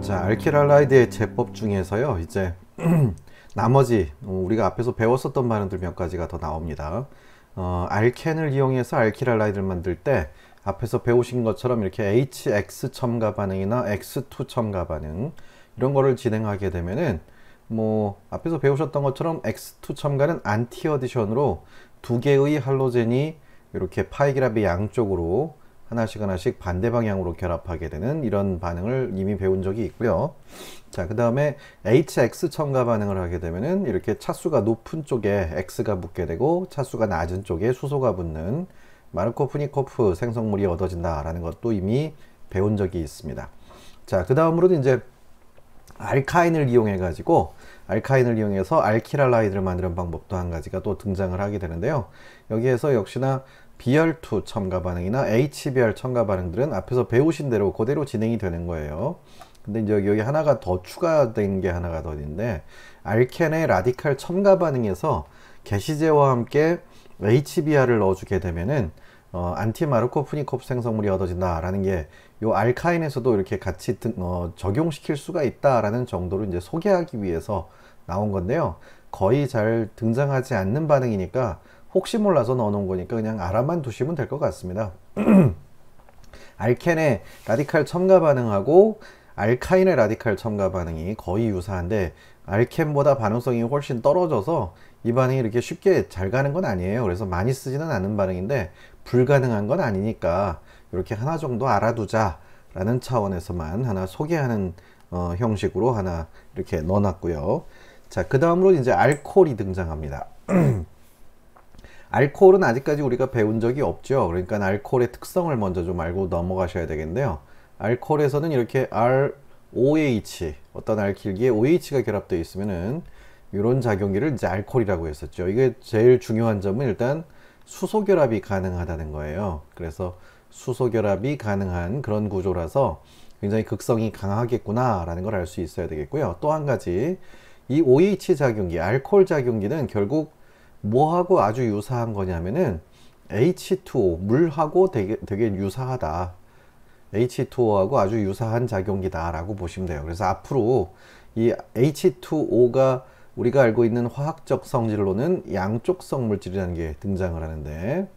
자, 알킬할라이드의 제법 중에서요, 이제 나머지 우리가 앞에서 배웠었던 반응들 몇 가지가 더 나옵니다. 알켄을 이용해서 알킬할라이드를 만들 때 앞에서 배우신 것처럼 이렇게 HX 첨가 반응이나 X2 첨가 반응 이런 거를 진행하게 되면은 뭐 앞에서 배우셨던 것처럼 X2 첨가는 안티 어디션으로 두 개의 할로젠이 이렇게 파이그랍의 양쪽으로 하나씩 반대 방향으로 결합하게 되는 이런 반응을 이미 배운 적이 있고요. 자, 그 다음에 HX 첨가 반응을 하게 되면은 이렇게 차수가 높은 쪽에 X가 붙게 되고 차수가 낮은 쪽에 수소가 붙는 마르코프니코프 생성물이 얻어진다라는 것도 이미 배운 적이 있습니다. 자, 그 다음으로는 이제 알카인을 이용해서 알킬할라이드를 만드는 방법도 한 가지가 또 등장을 하게 되는데요. 여기에서 역시나 BR2 첨가 반응이나 HBr 첨가 반응들은 앞에서 배우신 대로 그대로 진행이 되는 거예요. 근데 이제 여기 하나가 더 추가된 게 하나가 더 있는데, 알켄의 라디칼 첨가 반응에서 게시제와 함께 HBr을 넣어주게 되면은 안티마르코프니코프 생성물이 얻어진다라는 게 요 알카인에서도 이렇게 같이 적용시킬 수가 있다라는 정도로 이제 소개하기 위해서 나온 건데요. 거의 잘 등장하지 않는 반응이니까 혹시 몰라서 넣어놓은 거니까 그냥 알아만 두시면 될 것 같습니다. 알켄의 라디칼 첨가 반응하고 알카인의 라디칼 첨가 반응이 거의 유사한데 알켄보다 반응성이 훨씬 떨어져서 이 반응이 이렇게 쉽게 잘 가는 건 아니에요. 그래서 많이 쓰지는 않는 반응인데 불가능한 건 아니니까 이렇게 하나 정도 알아두자 라는 차원에서만 하나 소개하는 형식으로 하나 이렇게 넣어놨고요. 자, 그 다음으로 이제 알코올이 등장합니다. 알코올은 아직까지 우리가 배운 적이 없죠. 그러니까 알코올의 특성을 먼저 좀 알고 넘어가셔야 되겠는데요. 알코올에서는 이렇게 ROH, 어떤 알킬기에 OH가 결합되어 있으면은 이런 작용기를 이제 알코올이라고 했었죠. 이게 제일 중요한 점은 일단 수소 결합이 가능하다는 거예요. 그래서 수소 결합이 가능한 그런 구조라서 굉장히 극성이 강하겠구나 라는 걸 알 수 있어야 되겠고요. 또 한 가지, 이 OH 작용기, 알코올 작용기는 결국 뭐하고 아주 유사한 거냐면은 H2O, 물하고 되게 유사하다. H2O하고 아주 유사한 작용기다 라고 보시면 돼요. 그래서 앞으로 이 H2O가 우리가 알고 있는 화학적 성질로는 양쪽성 물질이라는 게 등장을 하는데,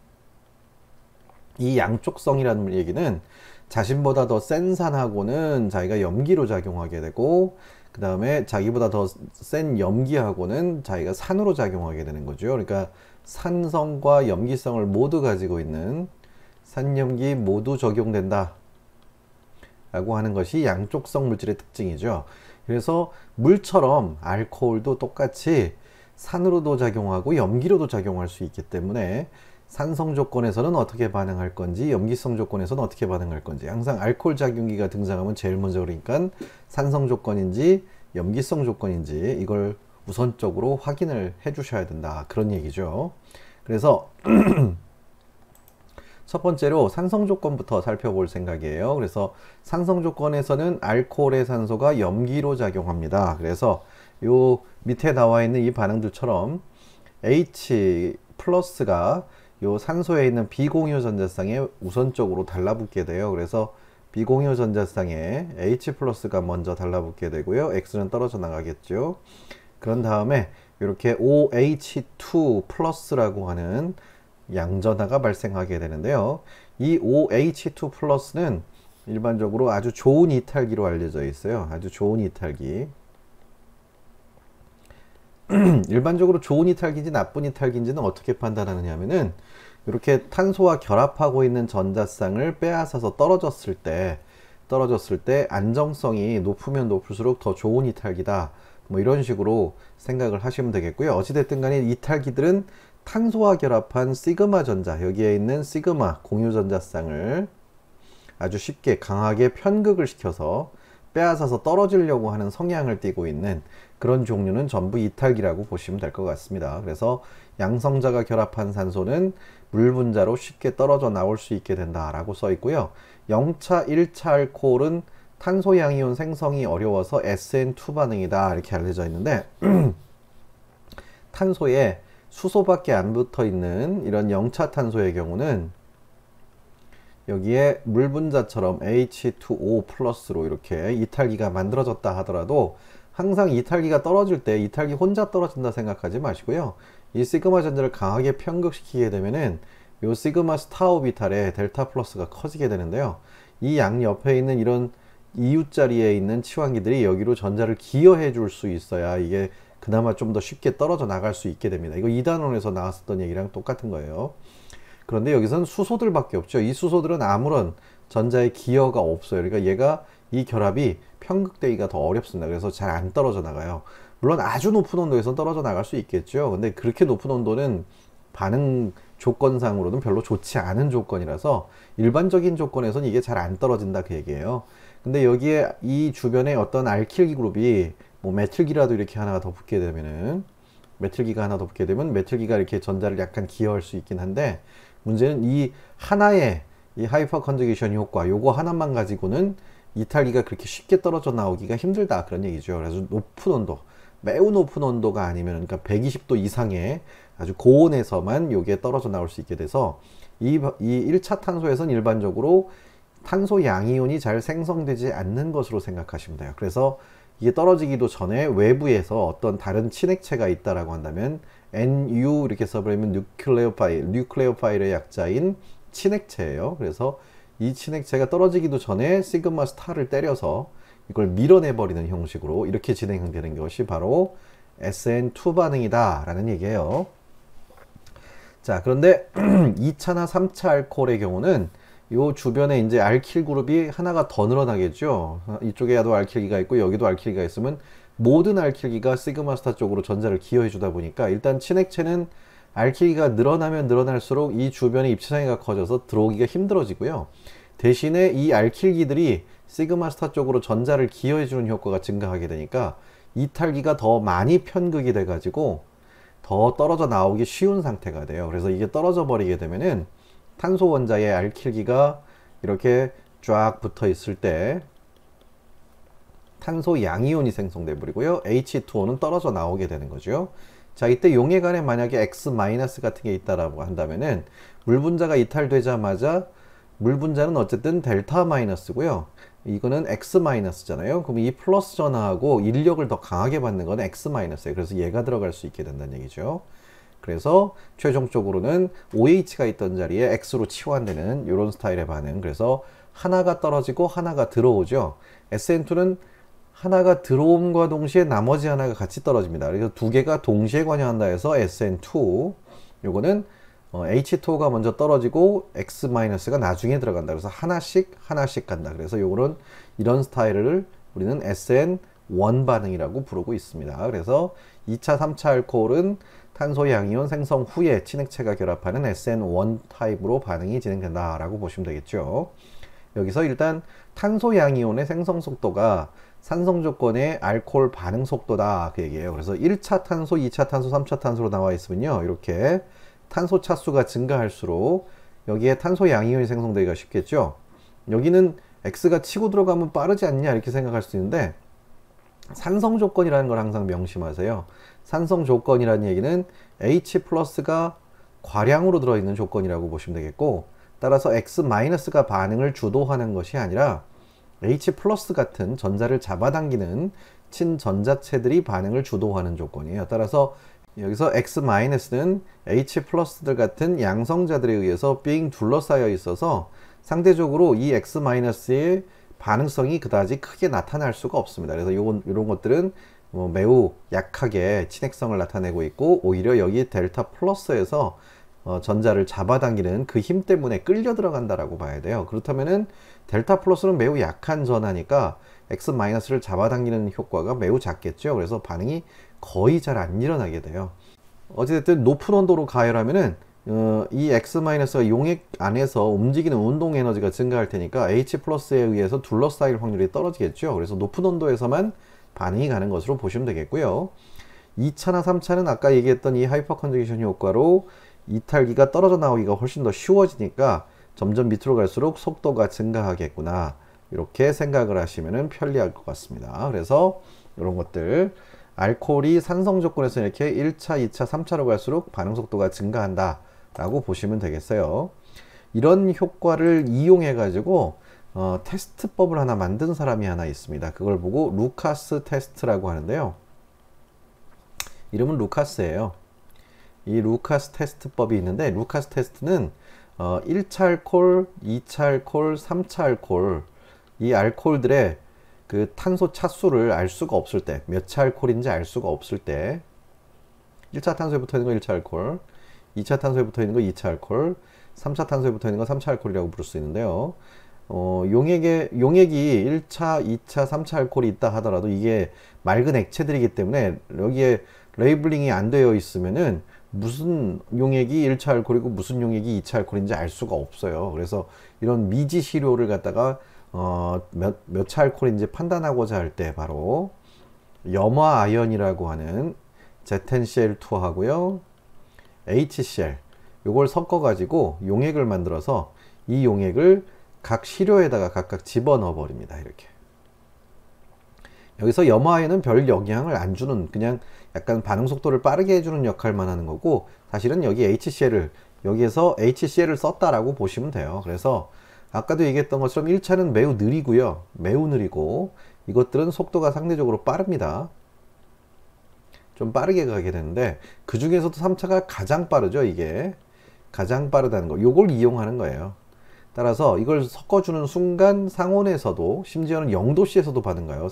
이 양쪽성이라는 얘기는 자신보다 더 센 산하고는 자기가 염기로 작용하게 되고, 그 다음에 자기보다 더 센 염기하고는 자기가 산으로 작용하게 되는 거죠. 그러니까 산성과 염기성을 모두 가지고 있는 산염기 모두 적용된다 라고 하는 것이 양쪽성 물질의 특징이죠. 그래서 물처럼 알코올도 똑같이 산으로도 작용하고 염기로도 작용할 수 있기 때문에 산성 조건에서는 어떻게 반응할 건지, 염기성 조건에서는 어떻게 반응할 건지, 항상 알코올 작용기가 등장하면 제일 먼저 그러니까 산성 조건인지 염기성 조건인지 이걸 우선적으로 확인을 해 주셔야 된다, 그런 얘기죠. 그래서 첫 번째로 산성 조건부터 살펴볼 생각이에요. 그래서 산성 조건에서는 알코올의 산소가 염기로 작용합니다. 그래서 요 밑에 나와 있는 이 반응들처럼 H 플러스가 요 산소에 있는 비공유 전자쌍에 우선적으로 달라붙게 돼요. 그래서 비공유 전자쌍에 H 플러스가 먼저 달라붙게 되고요. X는 떨어져 나가겠죠. 그런 다음에 이렇게 OH2 플러스라고 하는 양전하가 발생하게 되는데요. 이 OH2 플러스는 일반적으로 아주 좋은 이탈기로 알려져 있어요. 아주 좋은 이탈기. 일반적으로 좋은 이탈기인지 나쁜 이탈기인지는 어떻게 판단하느냐 하면은 이렇게 탄소와 결합하고 있는 전자쌍을 빼앗아서 떨어졌을 때 안정성이 높으면 높을수록 더 좋은 이탈기다, 뭐 이런 식으로 생각을 하시면 되겠고요. 어찌됐든 간에 이탈기들은 탄소와 결합한 시그마 전자, 여기에 있는 시그마 공유 전자쌍을 아주 쉽게 강하게 편극을 시켜서 빼앗아서 떨어지려고 하는 성향을 띠고 있는 그런 종류는 전부 이탈기라고 보시면 될 것 같습니다. 그래서 양성자가 결합한 산소는 물 분자로 쉽게 떨어져 나올 수 있게 된다라고 써 있고요. 0차, 1차 알코올은 탄소 양이온 생성이 어려워서 SN2 반응이다, 이렇게 알려져 있는데 탄소에 수소밖에 안 붙어 있는 이런 0차 탄소의 경우는 여기에 물 분자처럼 H2O 플러스로 이렇게 이탈기가 만들어졌다 하더라도 항상 이탈기가 떨어질 때 이탈기 혼자 떨어진다 생각하지 마시고요. 이 시그마 전자를 강하게 편극시키게 되면은 요 시그마 스타 오비탈의 델타 플러스가 커지게 되는데요. 이 양 옆에 있는 이런 이웃 자리에 있는 치환기들이 여기로 전자를 기여해 줄 수 있어야 이게 그나마 좀 더 쉽게 떨어져 나갈 수 있게 됩니다. 이거 2단원에서 나왔었던 얘기랑 똑같은 거예요. 그런데 여기서는 수소들밖에 없죠. 이 수소들은 아무런 전자의 기여가 없어요. 그러니까 얘가 이 결합이 편극되기가 더 어렵습니다. 그래서 잘 안 떨어져 나가요. 물론 아주 높은 온도에서 떨어져 나갈 수 있겠죠. 근데 그렇게 높은 온도는 반응 조건상으로는 별로 좋지 않은 조건이라서 일반적인 조건에서는 이게 잘 안 떨어진다 그 얘기예요. 근데 여기에 이 주변에 어떤 알킬기 그룹이 뭐 메틸기라도 이렇게 하나가 더 붙게 되면은 메틸기가 하나 더 붙게 되면 메틸기가 이렇게 전자를 약간 기여할 수 있긴 한데 문제는 이 하나의 이 하이퍼 컨저게이션 효과 요거 하나만 가지고는 이탈기가 그렇게 쉽게 떨어져 나오기가 힘들다 그런 얘기죠. 그래서 높은 온도 매우 높은 온도가 아니면 그러니까 120도 이상의 아주 고온에서만 요게 떨어져 나올 수 있게 돼서 이 1차 탄소에서는 일반적으로 탄소 양이온이 잘 생성되지 않는 것으로 생각하시면 돼요. 그래서 이게 떨어지기도 전에 외부에서 어떤 다른 친액체가 있다라고 한다면 NU 이렇게 써버리면 뉴클레오파일의 약자인 친액체예요. 그래서 이 친액체가 떨어지기도 전에 시그마 스타를 때려서 이걸 밀어내버리는 형식으로 이렇게 진행되는 것이 바로 SN2 반응이다 라는 얘기예요. 자, 그런데 2차나 3차 알코올의 경우는 요 주변에 이제 알킬 그룹이 하나가 더 늘어나겠죠. 이쪽에도 알킬기가 있고 여기도 알킬기가 있으면 모든 알킬기가 시그마 스타 쪽으로 전자를 기여해 주다 보니까 일단 친액체는 알킬기가 늘어나면 늘어날수록 이 주변의 입체장애가 커져서 들어오기가 힘들어지고요. 대신에 이 알킬기들이 시그마 스타 쪽으로 전자를 기여해 주는 효과가 증가하게 되니까 이탈기가 더 많이 편극이 돼 가지고 더 떨어져 나오기 쉬운 상태가 돼요. 그래서 이게 떨어져 버리게 되면은 탄소 원자의 알킬기가 이렇게 쫙 붙어 있을 때 탄소 양이온이 생성돼 버리고요. H2O는 떨어져 나오게 되는 거죠. 자, 이때 용해간에 만약에 X- 같은 게 있다라고 한다면은 물 분자가 이탈되자마자 물 분자는 어쨌든 델타 마이너스고요. 이거는 X-잖아요. 그럼 이 플러스 전하하고 인력을 더 강하게 받는 건 X-예요. 그래서 얘가 들어갈 수 있게 된다는 얘기죠. 그래서 최종적으로는 OH가 있던 자리에 X로 치환되는 이런 스타일의 반응. 그래서 하나가 떨어지고 하나가 들어오죠. SN2는 하나가 들어옴과 동시에 나머지 하나가 같이 떨어집니다. 그래서 두 개가 동시에 관여한다 해서 SN2. 요거는 H2O가 먼저 떨어지고 X-가 나중에 들어간다. 그래서 하나씩 간다. 그래서 요거는 이런 스타일을 우리는 SN1 반응이라고 부르고 있습니다. 그래서 2차, 3차 알코올은 탄소 양이온 생성 후에 친액체가 결합하는 SN1 타입으로 반응이 진행된다라고 보시면 되겠죠. 여기서 일단 탄소 양이온의 생성 속도가 산성 조건의 알코올 반응 속도다 그 얘기예요. 그래서 1차 탄소, 2차 탄소, 3차 탄소로 나와 있으면요. 이렇게 탄소 차수가 증가할수록 여기에 탄소 양이온이 생성되기가 쉽겠죠. 여기는 X가 치고 들어가면 빠르지 않냐 이렇게 생각할 수 있는데 산성 조건이라는 걸 항상 명심하세요. 산성 조건이라는 얘기는 H+가 과량으로 들어있는 조건이라고 보시면 되겠고 따라서 X-가 반응을 주도하는 것이 아니라 H+ 같은 전자를 잡아당기는 친전자체들이 반응을 주도하는 조건이에요. 따라서 여기서 X-는 H+들 같은 양성자들에 의해서 빙 둘러싸여 있어서 상대적으로 이 X-의 반응성이 그다지 크게 나타날 수가 없습니다. 그래서 이런 것들은 매우 약하게 친핵성을 나타내고 있고 오히려 여기 델타 플러스에서 전자를 잡아당기는 그 힘 때문에 끌려 들어간다라고 봐야 돼요. 그렇다면은 델타 플러스는 매우 약한 전하니까 X-를 잡아당기는 효과가 매우 작겠죠. 그래서 반응이 거의 잘 안 일어나게 돼요. 어찌됐든 높은 온도로 가열하면은 이 X-가 용액 안에서 움직이는 운동 에너지가 증가할 테니까 H+에 의해서 둘러싸일 확률이 떨어지겠죠. 그래서 높은 온도에서만 반응이 가는 것으로 보시면 되겠고요. 2차나 3차는 아까 얘기했던 이 하이퍼 컨저게이션 효과로 이탈기가 떨어져 나오기가 훨씬 더 쉬워지니까 점점 밑으로 갈수록 속도가 증가하겠구나 이렇게 생각을 하시면 편리할 것 같습니다. 그래서 이런 것들 알코올이 산성 조건에서 이렇게 1차, 2차, 3차로 갈수록 반응 속도가 증가한다 라고 보시면 되겠어요. 이런 효과를 이용해 가지고 테스트법을 하나 만든 사람이 하나 있습니다. 그걸 보고 루카스 테스트라고 하는데요. 이름은 루카스예요. 이 루카스 테스트법이 있는데, 루카스 테스트는 1차 알코올, 2차 알코올, 3차 알코올, 이 알코올들의 그 탄소 차수를 알 수가 없을 때, 몇 차 알코올인지 알 수가 없을 때, 1차 탄소에 붙어 있는 거 1차 알코올, 2차 탄소에 붙어 있는 거 2차 알코올, 3차 탄소에 붙어 있는 거 3차 알코올이라고 부를 수 있는데요. 용액이 1차, 2차, 3차 알코올이 있다 하더라도 이게 맑은 액체들이기 때문에 여기에 레이블링이 안 되어 있으면은 무슨 용액이 1차 알코올이고 무슨 용액이 2차 알코올인지 알 수가 없어요. 그래서 이런 미지 시료를 갖다가 몇 차 알코올인지 판단하고자 할 때 바로 염화 아연이라고 하는 ZnCl2 하고요, HCl 요걸 섞어 가지고 용액을 만들어서 이 용액을 각 시료에다가 각각 집어넣어 버립니다. 이렇게. 여기서 염화아연은 별 영향을 안 주는, 그냥 약간 반응 속도를 빠르게 해주는 역할만 하는 거고, 사실은 여기 HCl을, 여기에서 HCl을 썼다라고 보시면 돼요. 그래서 아까도 얘기했던 것처럼 1차는 매우 느리고요. 매우 느리고, 이것들은 속도가 상대적으로 빠릅니다. 좀 빠르게 가게 되는데, 그 중에서도 3차가 가장 빠르죠. 이게 가장 빠르다는 거, 요걸 이용하는 거예요. 따라서 이걸 섞어주는 순간 상온에서도, 심지어는 0도씨에서도 반응가요.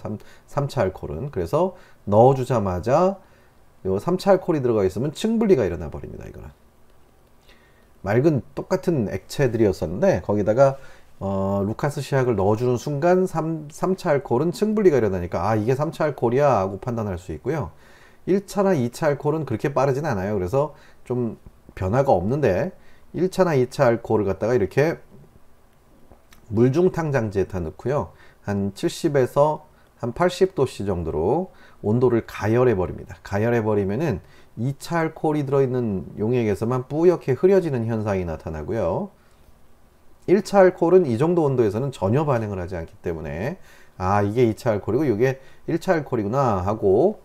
3차 알코올은. 그래서 넣어주자마자 요 3차 알코올이 들어가 있으면 층분리가 일어나 버립니다. 이거는 맑은 똑같은 액체들이었었는데 거기다가 루카스 시약을 넣어주는 순간 3차 알코올은 층분리가 일어나니까 이게 3차 알코올이야 하고 판단할 수 있고요. 1차나 2차 알코올은 그렇게 빠르진 않아요. 그래서 좀 변화가 없는데 1차나 2차 알코올을 갖다가 이렇게 물중탕 장지에다 넣고요, 한 70에서 한 80도씨 정도로 온도를 가열해 버립니다. 가열해 버리면은 2차 알코올이 들어있는 용액에서만 뿌옇게 흐려지는 현상이 나타나고요, 1차 알코올은 이 정도 온도에서는 전혀 반응을 하지 않기 때문에 이게 2차 알코올이고 이게 1차 알코올이구나 하고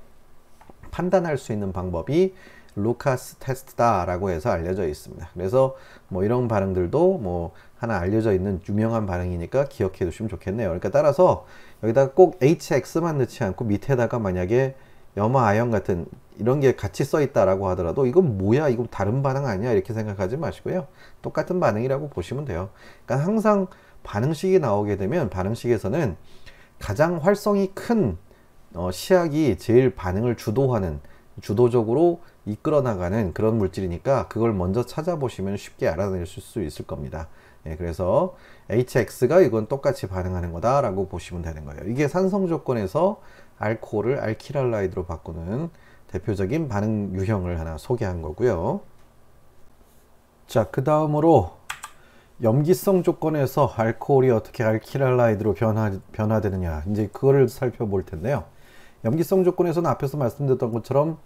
판단할 수 있는 방법이 루카스 테스트다 라고 해서 알려져 있습니다. 그래서 뭐 이런 반응들도 뭐 하나 알려져 있는 유명한 반응이니까 기억해 두시면 좋겠네요. 그러니까 따라서 여기다가 꼭 HX만 넣지 않고 밑에다가 만약에 염화 아연 같은 이런 게 같이 써 있다라고 하더라도 이건 뭐야, 이거 다른 반응 아니야 이렇게 생각하지 마시고요, 똑같은 반응이라고 보시면 돼요. 그러니까 항상 반응식이 나오게 되면 반응식에서는 가장 활성이 큰 시약이 제일 반응을 주도적으로 이끌어 나가는 그런 물질이니까 그걸 먼저 찾아보시면 쉽게 알아낼 수 있을 겁니다. 그래서 HX가 이건 똑같이 반응하는 거다 라고 보시면 되는 거예요. 이게 산성 조건에서 알코올을 알키랄라이드로 바꾸는 대표적인 반응 유형을 하나 소개한 거고요. 자, 그 다음으로 염기성 조건에서 알코올이 어떻게 알키랄라이드로 변화되느냐, 이제 그거를 살펴볼 텐데요. 염기성 조건에서는 앞에서 말씀드렸던 것처럼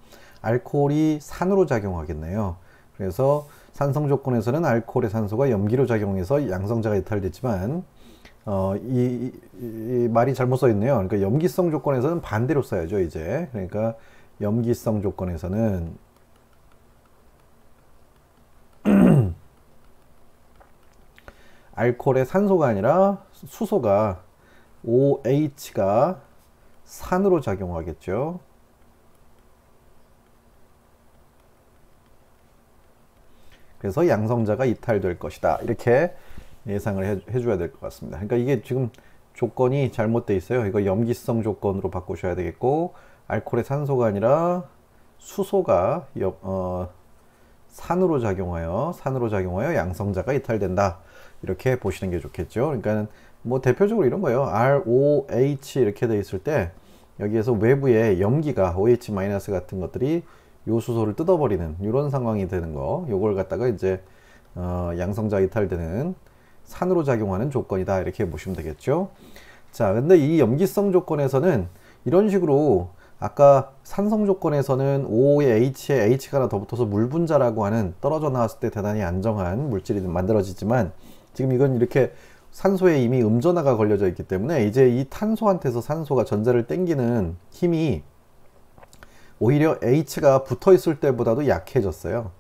알코올이 산으로 작용하겠네요. 그래서 산성 조건에서는 알코올의 산소가 염기로 작용해서 양성자가 이탈됐지만 이 말이 잘못 써 있네요. 그러니까 염기성 조건에서는 반대로 써야죠. 이제 그러니까 염기성 조건에서는 알코올의 산소가 아니라 수소가 OH가 산으로 작용하겠죠. 그래서 양성자가 이탈될 것이다, 이렇게 예상을 해줘야 될 것 같습니다. 그러니까 이게 지금 조건이 잘못되어 있어요. 이거 염기성 조건으로 바꾸셔야 되겠고, 알코올의 산소가 아니라 수소가 산으로 작용하여 양성자가 이탈된다, 이렇게 보시는 게 좋겠죠. 그러니까 뭐 대표적으로 이런 거예요. ROH 이렇게 돼 있을 때 여기에서 외부에 염기가 OH- 같은 것들이 요 수소를 뜯어버리는 이런 상황이 되는 거, 요걸 갖다가 이제 양성자 이탈되는 산으로 작용하는 조건이다, 이렇게 보시면 되겠죠. 자, 근데 이 염기성 조건에서는 이런 식으로 아까 산성 조건에서는 O에 H에 H가 하나 더 붙어서 물 분자라고 하는 떨어져 나왔을 때 대단히 안정한 물질이 만들어지지만, 지금 이건 이렇게 산소에 이미 음전하가 걸려져 있기 때문에 이제 이 탄소한테서 산소가 전자를 땡기는 힘이 오히려 H가 붙어 있을 때보다도 약해졌어요.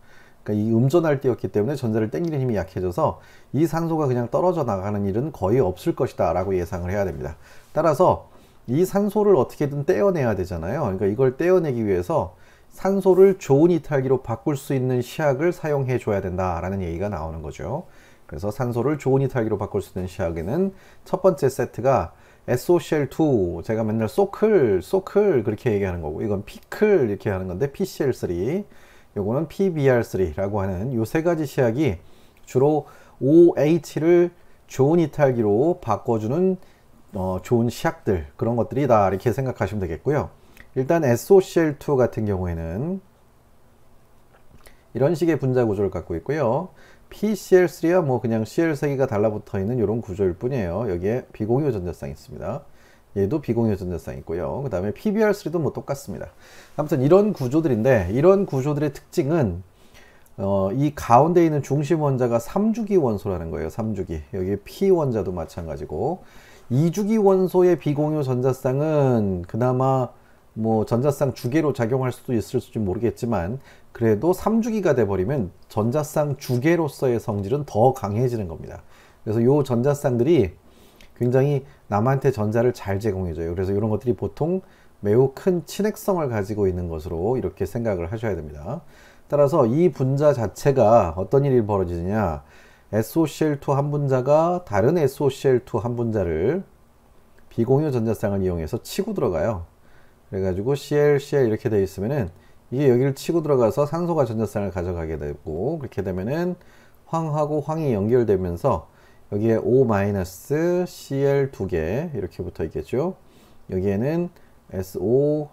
그러니까 이 음존할 때였기 때문에 전자를 당기는 힘이 약해져서 이 산소가 그냥 떨어져 나가는 일은 거의 없을 것이다 라고 예상을 해야 됩니다. 따라서 이 산소를 어떻게든 떼어내야 되잖아요. 그러니까 이걸 떼어내기 위해서 산소를 좋은 이탈기로 바꿀 수 있는 시약을 사용해 줘야 된다라는 얘기가 나오는 거죠. 그래서 산소를 좋은 이탈기로 바꿀 수 있는 시약에는 첫 번째 세트가 SOCl2, 제가 맨날 소클 그렇게 얘기하는 거고, 이건 피클 이렇게 하는 건데 PCl3, 요거는 PBr3라고 하는 요 세 가지 시약이 주로 OH를 좋은 이탈기로 바꿔주는 좋은 시약들, 그런 것들이다 이렇게 생각하시면 되겠고요. 일단 SOCl2 같은 경우에는 이런 식의 분자 구조를 갖고 있고요. PCl3야 뭐 그냥 Cl3개가 달라붙어 있는 이런 구조일 뿐이에요. 여기에 비공유 전자쌍이 있습니다. 얘도 비공유 전자쌍이 있고요. 그 다음에 PBr3도 뭐 똑같습니다. 아무튼 이런 구조들인데, 이런 구조들의 특징은 이 가운데 있는 중심 원자가 3주기 원소라는 거예요. 3주기. 여기 P 원자도 마찬가지고, 2주기 원소의 비공유 전자쌍은 그나마 뭐 전자쌍 주계로 작용할 수도 있을지 모르겠지만, 그래도 3주기가 돼버리면 전자쌍 주계로서의 성질은 더 강해지는 겁니다. 그래서 이 전자쌍들이 굉장히 남한테 전자를 잘 제공해줘요. 그래서 이런 것들이 보통 매우 큰 친핵성을 가지고 있는 것으로 이렇게 생각을 하셔야 됩니다. 따라서 이 분자 자체가 어떤 일이 벌어지느냐, SOCl2 한 분자가 다른 SOCl2 한 분자를 비공유 전자쌍을 이용해서 치고 들어가요. 그래가지고 Cl 이렇게 되어 있으면은 이게 여기를 치고 들어가서 산소가 전자쌍을 가져가게 되고, 그렇게 되면은 황하고 황이 연결되면서 여기에 O-Cl 2개 이렇게 붙어 있겠죠. 여기에는 SO,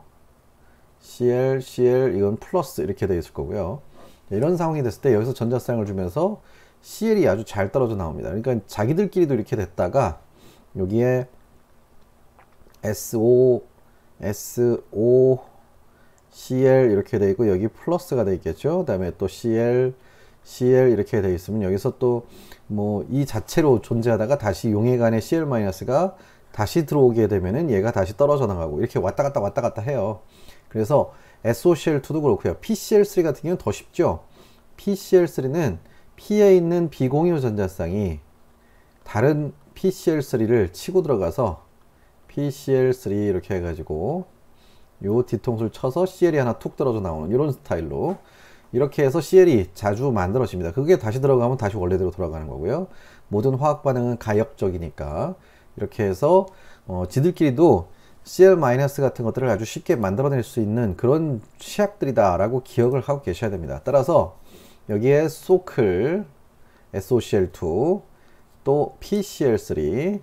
Cl 이건 플러스 이렇게 되어 있을 거고요. 이런 상황이 됐을 때 여기서 전자쌍을 주면서 Cl이 아주 잘 떨어져 나옵니다. 그러니까 자기들끼리도 이렇게 됐다가 여기에 SO, Cl 이렇게 되어 있고, 여기 플러스가 되어 있겠죠. 그 다음에 또 Cl 이렇게 되어 있으면 여기서 또 뭐 이 자체로 존재하다가 다시 용해간에 Cl-가 다시 들어오게 되면은 얘가 다시 떨어져 나가고, 이렇게 왔다 갔다 해요. 그래서 SOCl2도 그렇고요. PCl3 같은 경우는 더 쉽죠. PCl3는 P에 있는 비공유 전자쌍이 다른 PCl3를 치고 들어가서 PCl3 이렇게 해가지고 요 뒤통수를 쳐서 Cl이 하나 툭 떨어져 나오는 이런 스타일로 이렇게 해서 Cl이 자주 만들어집니다. 그게 다시 들어가면 다시 원래대로 돌아가는 거고요. 모든 화학 반응은 가역적이니까 이렇게 해서 지들끼리도 Cl- 같은 것들을 아주 쉽게 만들어낼 수 있는 그런 시약들이다 라고 기억을 하고 계셔야 됩니다. 따라서 여기에 소클, SOCl2, 또 PCl3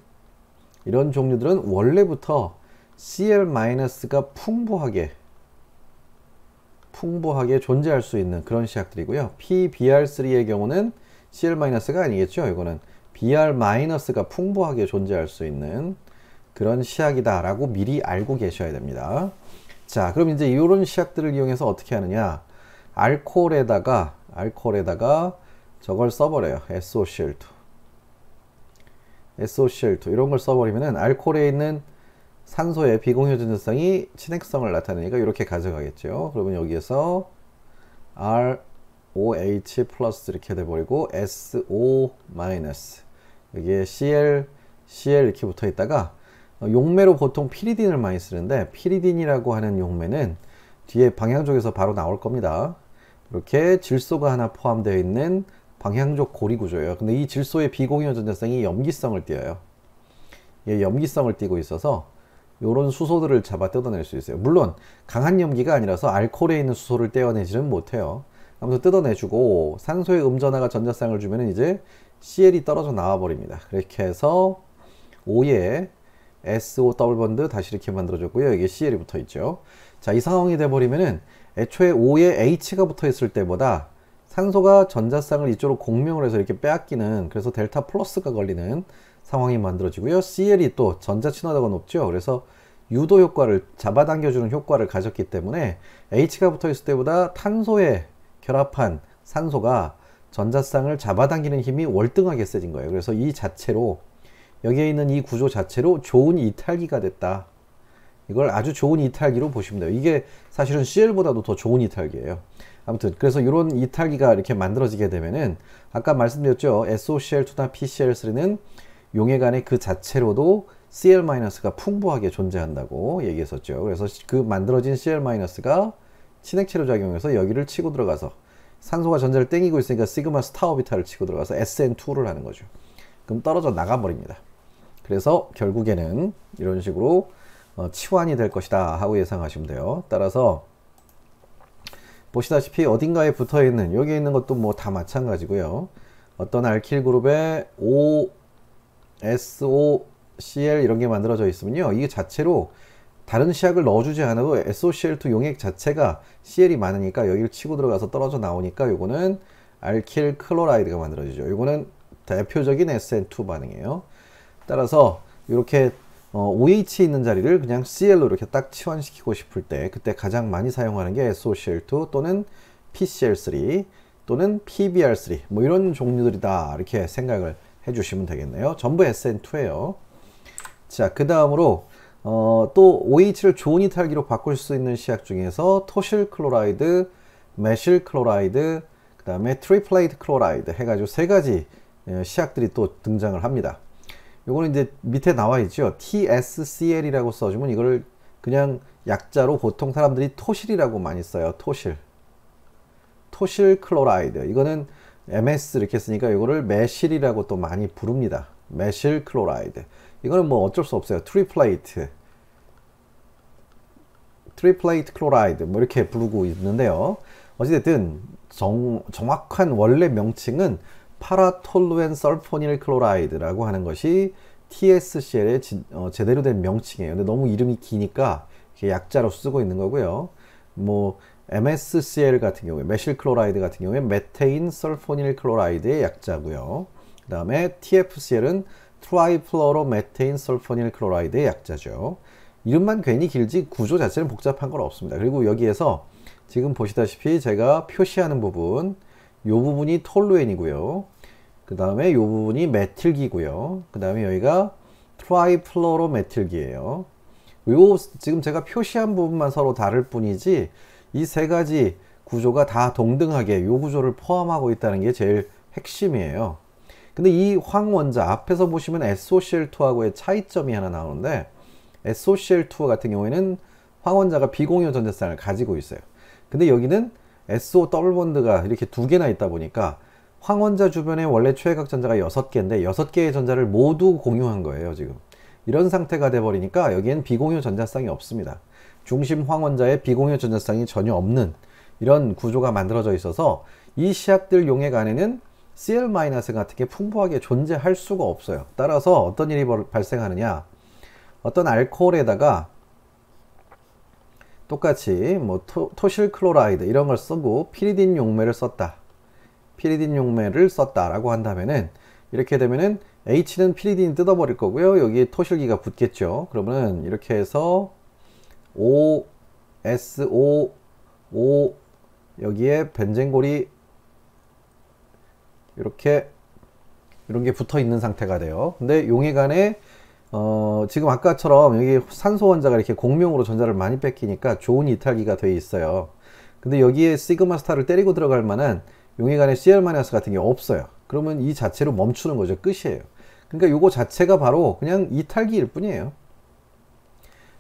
이런 종류들은 원래부터 Cl-가 풍부하게 존재할 수 있는 그런 시약들이고요. PBr3의 경우는 Cl-가 아니겠죠. 이거는 Br-가 풍부하게 존재할 수 있는 그런 시약이다 라고 미리 알고 계셔야 됩니다. 자, 그럼 이제 이런 시약들을 이용해서 어떻게 하느냐, 알코올에다가 저걸 써버려요. SOCl2 이런 걸 써버리면은 알코올에 있는 산소의 비공유 전자쌍이 친핵성을 나타내니까 이렇게 가져가겠죠. 그러면 여기에서 ROH 플러스 이렇게 돼버리고 SO 마이너스, 여기에 Cl 이렇게 붙어 있다가, 용매로 보통 피리딘을 많이 쓰는데 피리딘이라고 하는 용매는 뒤에 방향족에서 바로 나올 겁니다. 이렇게 질소가 하나 포함되어 있는 방향족 고리 구조예요. 근데 이 질소의 비공유 전자쌍이 염기성을 띠어요. 얘 염기성을 띠고 있어서 요런 수소들을 잡아 뜯어낼 수 있어요. 물론 강한 염기가 아니라서 알코올에 있는 수소를 떼어내지는 못해요. 아무튼 뜯어내주고 산소의 음전하가 전자쌍을 주면 이제 Cl이 떨어져 나와 버립니다. 그렇게 해서 O에 SO 더블 번드 다시 이렇게 만들어줬고요. 여기에 Cl이 붙어 있죠. 자, 이 상황이 돼버리면은 애초에 O에 H가 붙어 있을 때보다 산소가 전자쌍을 이쪽으로 공명을 해서 이렇게 빼앗기는, 그래서 델타 플러스가 걸리는 상황이 만들어지고요. Cl이 또 전자 친화도가 높죠. 그래서 유도 효과를 잡아당겨주는 효과를 가졌기 때문에 H가 붙어 있을 때보다 탄소에 결합한 산소가 전자쌍을 잡아당기는 힘이 월등하게 세진 거예요. 그래서 이 자체로, 여기에 있는 이 구조 자체로 좋은 이탈기가 됐다. 이걸 아주 좋은 이탈기로 보시면 돼요. 이게 사실은 Cl보다도 더 좋은 이탈기예요. 아무튼 그래서 이런 이탈기가 이렇게 만들어지게 되면은 아까 말씀드렸죠. SOCl2나 PCl3는 용액 안에 그 자체로도 Cl-가 풍부하게 존재한다고 얘기했었죠. 그래서 그 만들어진 Cl-가 친액체로 작용해서 여기를 치고 들어가서 산소가 전자를 땡기고 있으니까 시그마 스타 오비탈을 치고 들어가서 SN2를 하는 거죠. 그럼 떨어져 나가버립니다. 그래서 결국에는 이런 식으로 치환이 될 것이다 하고 예상하시면 돼요. 따라서 보시다시피 어딘가에 붙어 있는, 여기에 있는 것도 뭐 다 마찬가지고요. 어떤 알킬 그룹에 OSOCl 이런 게 만들어져 있으면요, 이게 자체로 다른 시약을 넣어주지 않아도 SOCl2 용액 자체가 CL이 많으니까 여기를 치고 들어가서 떨어져 나오니까 요거는 알킬 클로라이드가 만들어지죠. 요거는 대표적인 SN2 반응이에요. 따라서 이렇게 OH 있는 자리를 그냥 CL로 이렇게 딱 치환시키고 싶을 때 그때 가장 많이 사용하는 게 SOCl2 또는 PCl3 또는 PBr3 뭐 이런 종류들이다 이렇게 생각을 해주시면 되겠네요. 전부 SN2예요. 자, 그 다음으로 또 OH를 좋은 이탈기로 바꿀 수 있는 시약 중에서 토실 클로라이드, 메실 클로라이드, 그 다음에 트리플레이트 클로라이드 해가지고 세 가지 시약들이 또 등장을 합니다. 요거는 이제 밑에 나와 있죠. TSCL이라고 써주면 이거를 그냥 약자로 보통 사람들이 토실이라고 많이 써요. 토실 클로라이드. 이거는 MS 이렇게 쓰니까 이거를 메실이라고 또 많이 부릅니다. 메실 클로라이드. 이거는 뭐 어쩔 수 없어요. 트리플레이트 클로라이드 뭐 이렇게 부르고 있는데요. 어찌됐든 정확한 원래 명칭은 파라톨루엔 설포닐 클로라이드라고 하는 것이 TSCL의 제대로 된 명칭이에요. 근데 너무 이름이 기니까 이렇게 약자로 쓰고 있는 거고요. 뭐 MSCL 같은 경우에 메실 클로라이드 같은 경우에 메테인 설포닐 클로라이드의 약자고요. 그 다음에 TFCL은 트라이플로로 메테인 설포닐 클로라이드의 약자죠. 이름만 괜히 길지 구조 자체는 복잡한 건 없습니다. 그리고 여기에서 지금 보시다시피 제가 표시하는 부분, 이 부분이 톨루엔이고요. 그 다음에 이 부분이 메틸기고요. 그 다음에 여기가 트라이플로로 메틸기예요. 요 지금 제가 표시한 부분만 서로 다를 뿐이지 이 세 가지 구조가 다 동등하게 요 구조를 포함하고 있다는 게 제일 핵심이에요. 근데 이 황원자 앞에서 보시면 SOCl2하고의 차이점이 하나 나오는데 SOCl2 같은 경우에는 황원자가 비공유 전자쌍을 가지고 있어요. 근데 여기는 SO 더블 본드가 이렇게 두 개나 있다 보니까 황원자 주변에 원래 최외각 전자가 6개인데 6개의 전자를 모두 공유한 거예요. 지금 이런 상태가 돼 버리니까 여기엔 비공유 전자쌍이 없습니다. 중심 황원자에 비공유 전자쌍이 전혀 없는 이런 구조가 만들어져 있어서 이 시약들 용액 안에는 Cl- 같은 게 풍부하게 존재할 수가 없어요. 따라서 어떤 일이 발생하느냐, 어떤 알코올에다가 똑같이 뭐 토실 클로라이드 이런 걸 쓰고 피리딘 용매를 썼다라고 한다면은 이렇게 되면은 H는 피리딘이 뜯어버릴 거고요. 여기 토실기가 붙겠죠. 그러면은 이렇게 해서 O, S, O, O 여기에 벤젠골이 이렇게 이런 게 붙어 있는 상태가 돼요. 근데 용액 안에 지금 아까처럼 여기 산소 원자가 이렇게 공명으로 전자를 많이 뺏기니까 좋은 이탈기가 돼 있어요. 근데 여기에 시그마 스타를 때리고 들어갈 만한 용액 안에 Cl- 같은 게 없어요. 그러면 이 자체로 멈추는 거죠. 끝이에요. 그러니까 요거 자체가 바로 그냥 이탈기일 뿐이에요.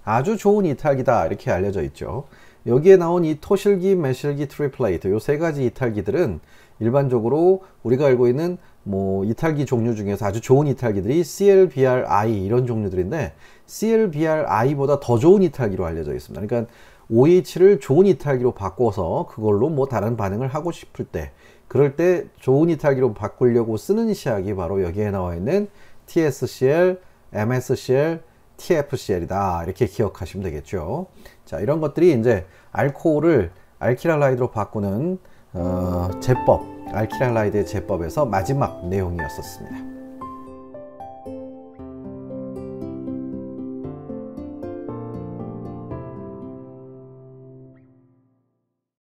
아주 좋은 이탈기다 이렇게 알려져 있죠. 여기에 나온 이 토실기, 메실기, 트리플레이트 요 세 가지 이탈기들은 일반적으로 우리가 알고 있는 뭐 이탈기 종류 중에서 아주 좋은 이탈기들이 ClBrI 이런 종류들인데 ClBrI보다 더 좋은 이탈기로 알려져 있습니다. 그러니까 OH를 좋은 이탈기로 바꿔서 그걸로 뭐 다른 반응을 하고 싶을 때 그럴 때 좋은 이탈기로 바꾸려고 쓰는 시약이 바로 여기에 나와 있는 TSCl, MSCl, TFCl이다 이렇게 기억하시면 되겠죠. 자, 이런 것들이 이제 알코올을 알키랄라이드로 바꾸는 제법, 알키랄라이드의 제법에서 마지막 내용이었었습니다.